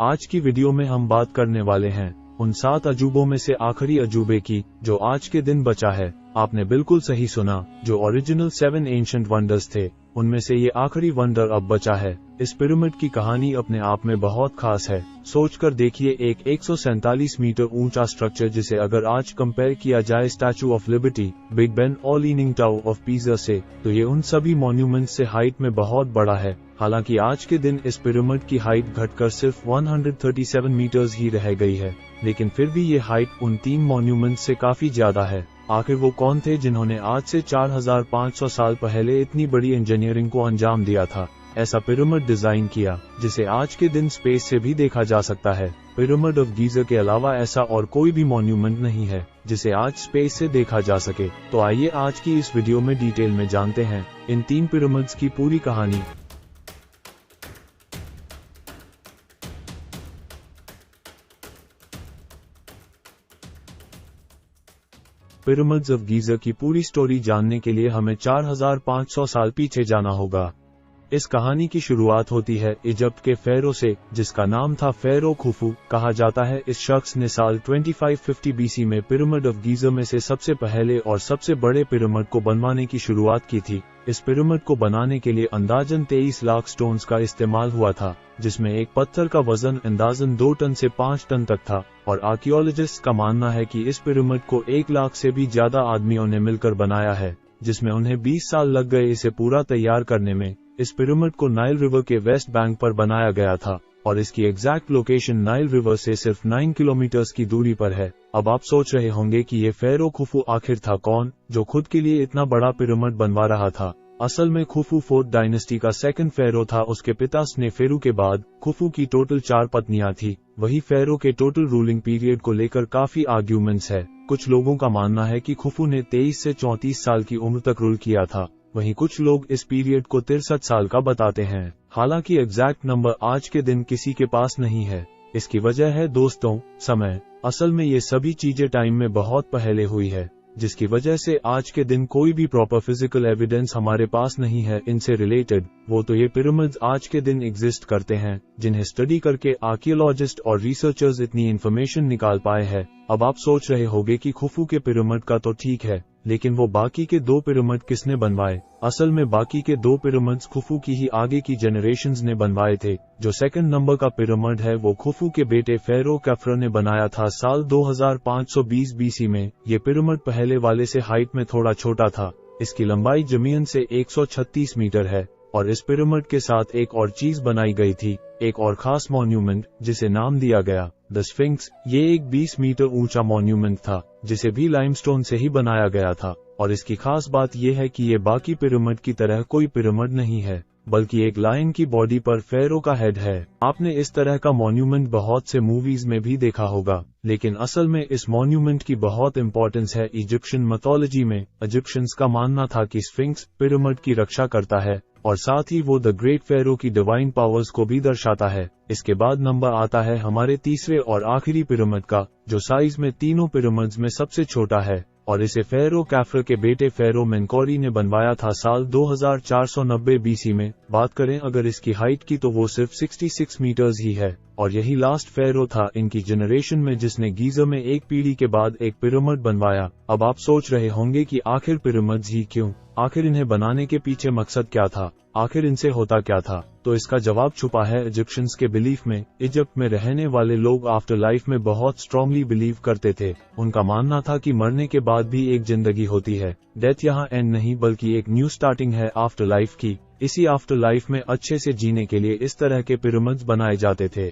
आज की वीडियो में हम बात करने वाले हैं उन 7 अजूबों में से आखिरी अजूबे की जो आज के दिन बचा है। आपने बिल्कुल सही सुना, जो ओरिजिनल 7 एंशिएंट वंडर्स थे उनमें से ये आखिरी वंडर अब बचा है। इस पिरामिड की कहानी अपने आप में बहुत खास है। सोचकर देखिए, एक 147 मीटर ऊंचा स्ट्रक्चर जिसे अगर आज कंपेयर किया जाए statue of liberty, big Ben और लीनिंग टावर ऑफ पीज़ा से, तो ये उन सभी मॉन्यूमेंट्स से हाइट में बहुत बड़ा है। हालांकि आज के दिन इस पिरामिड की हाइट घटकर सिर्फ 137 मीटर्स ही रह गई है, लेकिन फिर भी ये हाइट उन 3 मॉन्यूमेंट्स से काफी ज्यादा है। आखिर वो कौन थे जिन्होंने आज से 4500 साल पहले इतनी बड़ी इंजीनियरिंग को अंजाम दिया था, ऐसा पिरामिड डिजाइन किया जिसे आज के दिन स्पेस से भी देखा जा सकता है। पिरामिड ऑफ गीज़ा के अलावा ऐसा और कोई भी मॉन्यूमेंट नहीं है जिसे आज स्पेस से देखा जा सके। तो आइए आज की इस वीडियो में डिटेल में जानते हैं इन 3 पिरामिड्स की पूरी कहानी। पिरामिड्स ऑफ गीज़ा की पूरी स्टोरी जानने के लिए हमें 4500 साल पीछे जाना होगा। इस कहानी की शुरुआत होती है इजिप्ट के फेरो से, जिसका नाम था फेरो खुफू। कहा जाता है इस शख्स ने साल 2550 बीसी में पिरामिड ऑफ गीज़ा में से सबसे पहले और सबसे बड़े पिरामिड को बनवाने की शुरुआत की थी। इस पिरामिड को बनाने के लिए अंदाजन 23 लाख स्टोन्स का इस्तेमाल हुआ था, जिसमें एक पत्थर का वजन अंदाजन 2 टन से 5 टन तक था। और आर्कियोलॉजिस्ट का मानना है कि इस पिरामिड को 1 लाख से भी ज्यादा आदमियों ने मिलकर बनाया है, जिसमें उन्हें 20 साल लग गए इसे पूरा तैयार करने में। इस पिरामिड को नाइल रिवर के वेस्ट बैंक पर बनाया गया था और इसकी एग्जैक्ट लोकेशन नाइल रिवर से सिर्फ 9 किलोमीटर की दूरी पर है। अब आप सोच रहे होंगे कि ये फेरो खुफू आखिर था कौन, जो खुद के लिए इतना बड़ा पिरामिड बनवा रहा था। असल में खुफू 4th डायनेस्टी का 2nd फेरो था। उसके पिता स्नेफेरू के बाद खुफू की टोटल 4 पत्नियां थी। वही फेरो के टोटल रूलिंग पीरियड को लेकर काफी आर्ग्यूमेंट्स है। कुछ लोगों का मानना है कि खुफू ने 23 से 34 साल की उम्र तक रूल किया था, वहीं कुछ लोग इस पीरियड को 63 साल का बताते हैं। हालांकि एग्जैक्ट नंबर आज के दिन किसी के पास नहीं है। इसकी वजह है दोस्तों, समय। असल में ये सभी चीजें टाइम में बहुत पहले हुई है, जिसकी वजह से आज के दिन कोई भी प्रॉपर फिजिकल एविडेंस हमारे पास नहीं है इनसे रिलेटेड। वो तो ये पिरामिड्स आज के दिन एग्जिस्ट करते हैं, जिन्हें स्टडी करके आर्कियोलॉजिस्ट और रिसर्चर्स इतनी इन्फॉर्मेशन निकाल पाए हैं। अब आप सोच रहे होंगे कि खुफू के पिरामिड का तो ठीक है, लेकिन वो बाकी के 2 पिरामिड किसने बनवाए? असल में बाकी के 2 पिरामिड्स खुफू की ही आगे की जनरेशंस ने बनवाए थे। जो 2nd नंबर का पिरामिड है वो खुफू के बेटे फेरो कफ्र ने बनाया था साल 2520 बीसी में। ये पिरामिड पहले वाले से हाइट में थोड़ा छोटा था। इसकी लंबाई जमीन से 136 मीटर है और इस पिरामिड के साथ एक और चीज बनाई गई थी, एक और खास मॉन्यूमेंट जिसे नाम दिया गया द स्फिंक्स। ये एक 20 मीटर ऊंचा मॉन्यूमेंट था जिसे भी लाइमस्टोन से ही बनाया गया था। और इसकी खास बात यह है कि ये बाकी पिरामिड की तरह कोई पिरामिड नहीं है, बल्कि एक लायन की बॉडी पर फेरो का हेड है। आपने इस तरह का मॉन्यूमेंट बहुत से मूवीज में भी देखा होगा, लेकिन असल में इस मॉन्यूमेंट की बहुत इंपॉर्टेंस है इजिप्शियन मिथोलॉजी में। इजिप्शियंस का मानना था कि स्फिंक्स पिरामिड की रक्षा करता है और साथ ही वो द ग्रेट फेरो की डिवाइन पावर्स को भी दर्शाता है। इसके बाद नंबर आता है हमारे तीसरे और आखिरी पिरामिड का, जो साइज में तीनों पिरामिड्स में सबसे छोटा है, और इसे फेरो कैफ्र के बेटे फेरो मेनकोरी ने बनवाया था साल 2490 बीसी में। बात करें अगर इसकी हाइट की तो वो सिर्फ 66 मीटर्स ही है और यही लास्ट फेरो था इनकी जनरेशन में जिसने गीज़ा में एक पीढ़ी के बाद एक पिरामिड बनवाया। अब आप सोच रहे होंगे कि आखिर पिरामिड्स ही क्यों? आखिर इन्हें बनाने के पीछे मकसद क्या था? आखिर इनसे होता क्या था? तो इसका जवाब छुपा है इजिप्शियंस के बिलीफ में। इजिप्ट में रहने वाले लोग आफ्टर लाइफ में बहुत स्ट्रांगली बिलीव करते थे। उनका मानना था कि मरने के बाद भी एक जिंदगी होती है। डेथ यहाँ एंड नहीं बल्कि एक न्यू स्टार्टिंग है आफ्टर लाइफ की। इसी आफ्टर लाइफ में अच्छे से जीने के लिए इस तरह के पिरामिड्स बनाए जाते थे,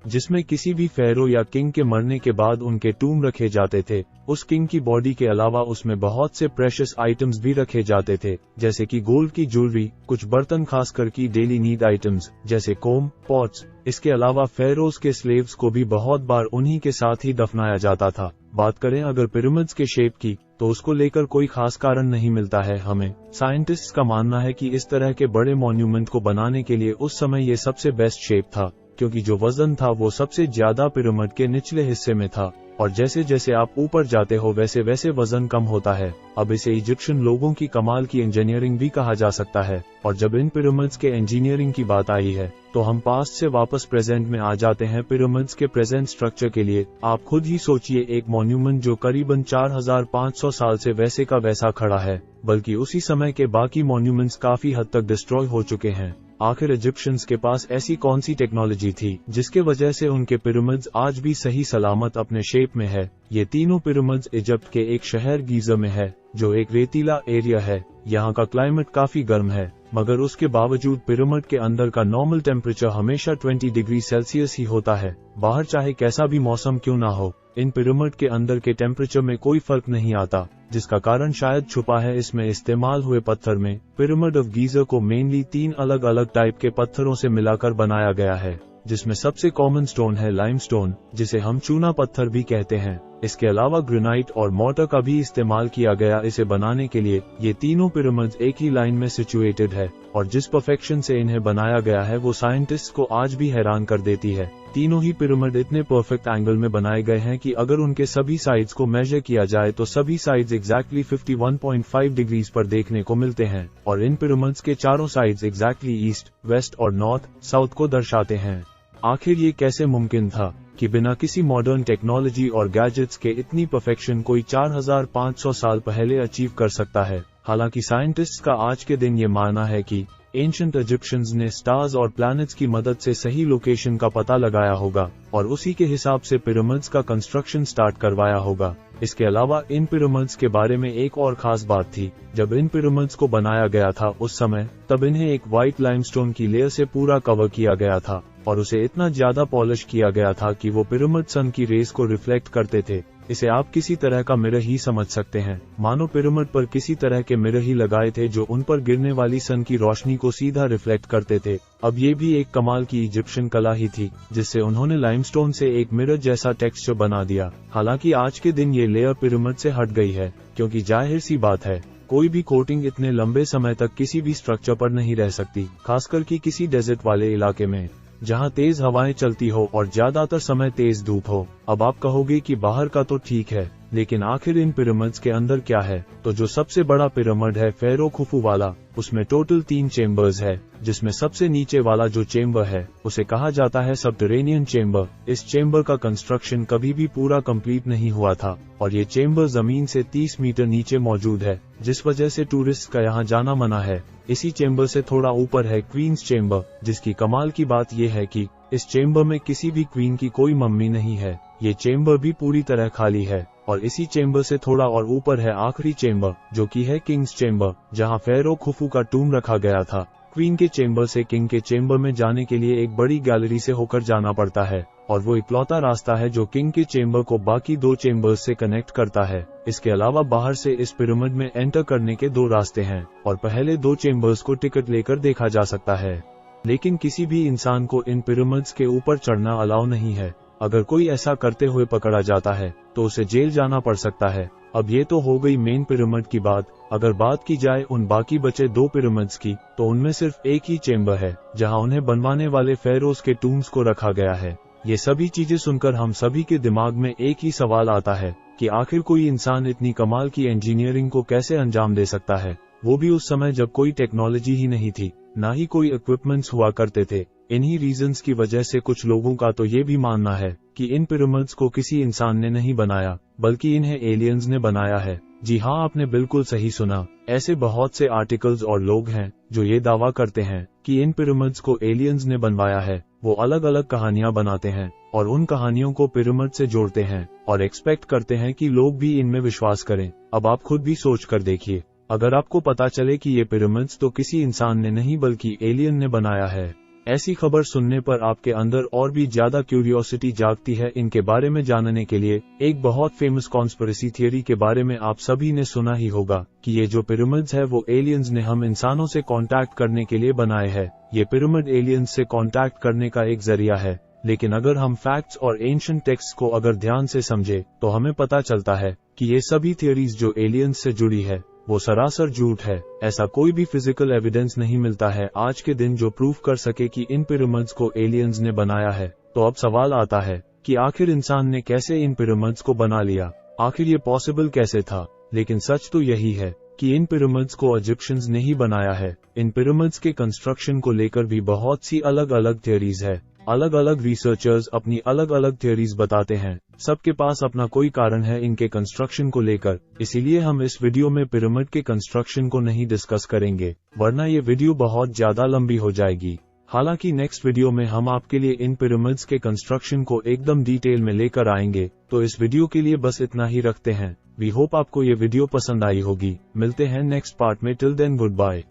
जिसमें किसी भी फेरो या किंग के मरने के बाद उनके टूम रखे जाते थे। उस किंग की बॉडी के अलावा उसमें बहुत से प्रेशियस आइटम्स भी रखे जाते थे, जैसे कि गोल्ड की ज्वेलरी, कुछ बर्तन खासकर की डेली नीड आइटम्स जैसे कोम, पॉट्स। इसके अलावा फेरोज के स्लेव्स को भी बहुत बार उन्हीं के साथ ही दफनाया जाता था। बात करें अगर पिरामिड्स के शेप की, तो उसको लेकर कोई खास कारण नहीं मिलता है हमें। साइंटिस्ट्स का मानना है कि इस तरह के बड़े मॉन्यूमेंट को बनाने के लिए उस समय ये सबसे बेस्ट शेप था, क्योंकि जो वजन था वो सबसे ज्यादा पिरामिड के निचले हिस्से में था और जैसे जैसे आप ऊपर जाते हो वैसे वैसे वजन कम होता है। अब इसे इजिप्शियन लोगों की कमाल की इंजीनियरिंग भी कहा जा सकता है। और जब इन पिरामिड्स के इंजीनियरिंग की बात आई है तो हम पास्ट से वापस प्रेजेंट में आ जाते हैं। पिरामिड्स के प्रेजेंट स्ट्रक्चर के लिए आप खुद ही सोचिए, एक मॉन्यूमेंट जो करीबन 4500 साल से वैसे का वैसा खड़ा है, बल्कि उसी समय के बाकी मॉन्यूमेंट्स काफी हद तक डिस्ट्रॉय हो चुके हैं। आखिर इजिप्शियंस के पास ऐसी कौन सी टेक्नोलॉजी थी जिसके वजह से उनके पिरामिड्स आज भी सही सलामत अपने शेप में है। ये तीनों पिरामिड्स इजिप्ट के एक शहर गीजा में है, जो एक रेतीला एरिया है। यहाँ का क्लाइमेट काफी गर्म है, मगर उसके बावजूद पिरामिड के अंदर का नॉर्मल टेम्परेचर हमेशा 20 डिग्री सेल्सियस ही होता है। बाहर चाहे कैसा भी मौसम क्यों ना हो, इन पिरामिड के अंदर के टेम्परेचर में कोई फर्क नहीं आता, जिसका कारण शायद छुपा है इसमें इस्तेमाल हुए पत्थर में। पिरामिड ऑफ गीजा को मेनली 3 अलग अलग टाइप के पत्थरों से मिलाकर बनाया गया है, जिसमें सबसे कॉमन स्टोन है लाइमस्टोन, जिसे हम चूना पत्थर भी कहते हैं। इसके अलावा ग्रेनाइट और मोर्टर का भी इस्तेमाल किया गया इसे बनाने के लिए। ये तीनों पिरामिड्स एक ही लाइन में सिचुएटेड है, और जिस परफेक्शन से इन्हें बनाया गया है वो साइंटिस्ट को आज भी हैरान कर देती है। तीनों ही पिरामिड इतने परफेक्ट एंगल में बनाए गए हैं कि अगर उनके सभी साइड्स को मेजर किया जाए तो सभी साइड्स एग्जैक्टली 51.5 डिग्रीज पर देखने को मिलते हैं, और इन पिरामिड्स के चारों साइड्स एग्जैक्टली ईस्ट, वेस्ट और नॉर्थ, साउथ को दर्शाते हैं। आखिर ये कैसे मुमकिन था कि बिना किसी मॉडर्न टेक्नोलॉजी और गैजेट्स के इतनी परफेक्शन कोई 4500 साल पहले अचीव कर सकता है? हालांकि साइंटिस्ट्स का आज के दिन ये मानना है कि एंशिएंट इजिप्शियंस ने स्टार्स और प्लैनेट्स की मदद से सही लोकेशन का पता लगाया होगा और उसी के हिसाब से पिरामिड्स का कंस्ट्रक्शन स्टार्ट करवाया होगा। इसके अलावा इन पिरामिड्स के बारे में एक और खास बात थी। जब इन पिरामिड्स को बनाया गया था उस समय, तब इन्हें एक व्हाइट लाइमस्टोन की लेयर से पूरा कवर किया गया था और उसे इतना ज्यादा पॉलिश किया गया था कि वो पिरामिड सन की रेस को रिफ्लेक्ट करते थे। इसे आप किसी तरह का मिरर ही समझ सकते हैं, मानो पिरामिड पर किसी तरह के मिरर ही लगाए थे जो उन पर गिरने वाली सन की रोशनी को सीधा रिफ्लेक्ट करते थे। अब ये भी एक कमाल की इजिप्शियन कला ही थी, जिससे उन्होंने लाइमस्टोन से एक मिरर जैसा टेक्सचर बना दिया। हालांकि आज के दिन ये लेयर पिरामिड से हट गई है, क्योंकि जाहिर सी बात है कोई भी कोटिंग इतने लंबे समय तक किसी भी स्ट्रक्चर पर नहीं रह सकती, खासकर कि किसी डेजर्ट वाले इलाके में जहां तेज हवाएं चलती हो और ज्यादातर समय तेज धूप हो। अब आप कहोगे कि बाहर का तो ठीक है, लेकिन आखिर इन पिरामिड्स के अंदर क्या है? तो जो सबसे बड़ा पिरामिड है फेरो खुफू वाला, उसमें टोटल 3 चेम्बर्स है, जिसमें सबसे नीचे वाला जो चेम्बर है उसे कहा जाता है सबटरेनियन चेम्बर। इस चेम्बर का कंस्ट्रक्शन कभी भी पूरा कंप्लीट नहीं हुआ था और ये चेम्बर जमीन से 30 मीटर नीचे मौजूद है, जिस वजह से टूरिस्ट का यहाँ जाना मना है। इसी चेम्बर से थोड़ा ऊपर है क्वींस चेम्बर, जिसकी कमाल की बात यह है कि इस चेम्बर में किसी भी क्वीन की कोई मम्मी नहीं है। ये चेम्बर भी पूरी तरह खाली है। और इसी चेम्बर से थोड़ा और ऊपर है आखिरी चेम्बर, जो कि है किंग्स चेम्बर, जहां फेरो खुफू का टूम रखा गया था। क्वीन के चेम्बर से किंग के चेम्बर में जाने के लिए एक बड़ी गैलरी से होकर जाना पड़ता है, और वो इकलौता रास्ता है जो किंग के चेम्बर को बाकी 2 चेम्बर्स से कनेक्ट करता है। इसके अलावा बाहर से इस पिरामिड में एंटर करने के 2 रास्ते हैं, और पहले 2 चेम्बर्स को टिकट लेकर देखा जा सकता है। लेकिन किसी भी इंसान को इन पिरामिड्स के ऊपर चढ़ना अलाउ नहीं है। अगर कोई ऐसा करते हुए पकड़ा जाता है तो उसे जेल जाना पड़ सकता है। अब ये तो हो गई मेन पिरामिड की बात। अगर बात की जाए उन बाकी बचे 2 पिरामिड्स की, तो उनमें सिर्फ एक ही चेम्बर है जहां उन्हें बनवाने वाले फेरोज के टूम्स को रखा गया है। ये सभी चीजें सुनकर हम सभी के दिमाग में एक ही सवाल आता है कि आखिर कोई इंसान इतनी कमाल की इंजीनियरिंग को कैसे अंजाम दे सकता है, वो भी उस समय जब कोई टेक्नोलॉजी ही नहीं थी, ना ही कोई इक्विपमेंट्स हुआ करते थे। इन्हीं रीजंस की वजह से कुछ लोगों का तो ये भी मानना है कि इन पिरामिड्स को किसी इंसान ने नहीं बनाया, बल्कि इन्हें एलियंस ने बनाया है। जी हाँ, आपने बिल्कुल सही सुना। ऐसे बहुत से आर्टिकल्स और लोग हैं जो ये दावा करते हैं कि इन पिरामिड्स को एलियंस ने बनवाया है। वो अलग अलग कहानियां बनाते हैं और उन कहानियों को पिरामिड से जोड़ते हैं और एक्सपेक्ट करते हैं कि लोग भी इनमें विश्वास करें। अब आप खुद भी सोच कर देखिए, अगर आपको पता चले कि ये पिरामिड्स तो किसी इंसान ने नहीं बल्कि एलियन ने बनाया है, ऐसी खबर सुनने पर आपके अंदर और भी ज्यादा क्यूरियोसिटी जागती है इनके बारे में जानने के लिए। एक बहुत फेमस कॉन्स्पिरेसी थियरी के बारे में आप सभी ने सुना ही होगा कि ये जो पिरामिड्स है वो एलियंस ने हम इंसानों से कांटेक्ट करने के लिए बनाए हैं। ये पिरामिड एलियंस से कांटेक्ट करने का एक जरिया है। लेकिन अगर हम फैक्ट्स और एंशिएंट टेक्स्ट को अगर ध्यान से समझे तो हमें पता चलता है कि ये सभी थियरीज जो एलियंस से जुड़ी है वो सरासर झूठ है। ऐसा कोई भी फिजिकल एविडेंस नहीं मिलता है आज के दिन जो प्रूफ कर सके कि इन पिरामिड्स को एलियंस ने बनाया है। तो अब सवाल आता है कि आखिर इंसान ने कैसे इन पिरामिड्स को बना लिया, आखिर ये पॉसिबल कैसे था। लेकिन सच तो यही है कि इन पिरामिड्स को इजिप्शियंस ने ही बनाया है। इन पिरामिड्स के कंस्ट्रक्शन को लेकर भी बहुत सी अलग अलग थ्योरीज है। अलग अलग रिसर्चर्स अपनी अलग अलग थ्योरीज बताते हैं। सबके पास अपना कोई कारण है इनके कंस्ट्रक्शन को लेकर, इसीलिए हम इस वीडियो में पिरामिड के कंस्ट्रक्शन को नहीं डिस्कस करेंगे, वरना ये वीडियो बहुत ज्यादा लंबी हो जाएगी। हालांकि नेक्स्ट वीडियो में हम आपके लिए इन पिरामिड्स के कंस्ट्रक्शन को एकदम डिटेल में लेकर आएंगे। तो इस वीडियो के लिए बस इतना ही रखते हैं। वी होप आपको ये वीडियो पसंद आई होगी। मिलते हैं नेक्स्ट पार्ट में। Till then good bye.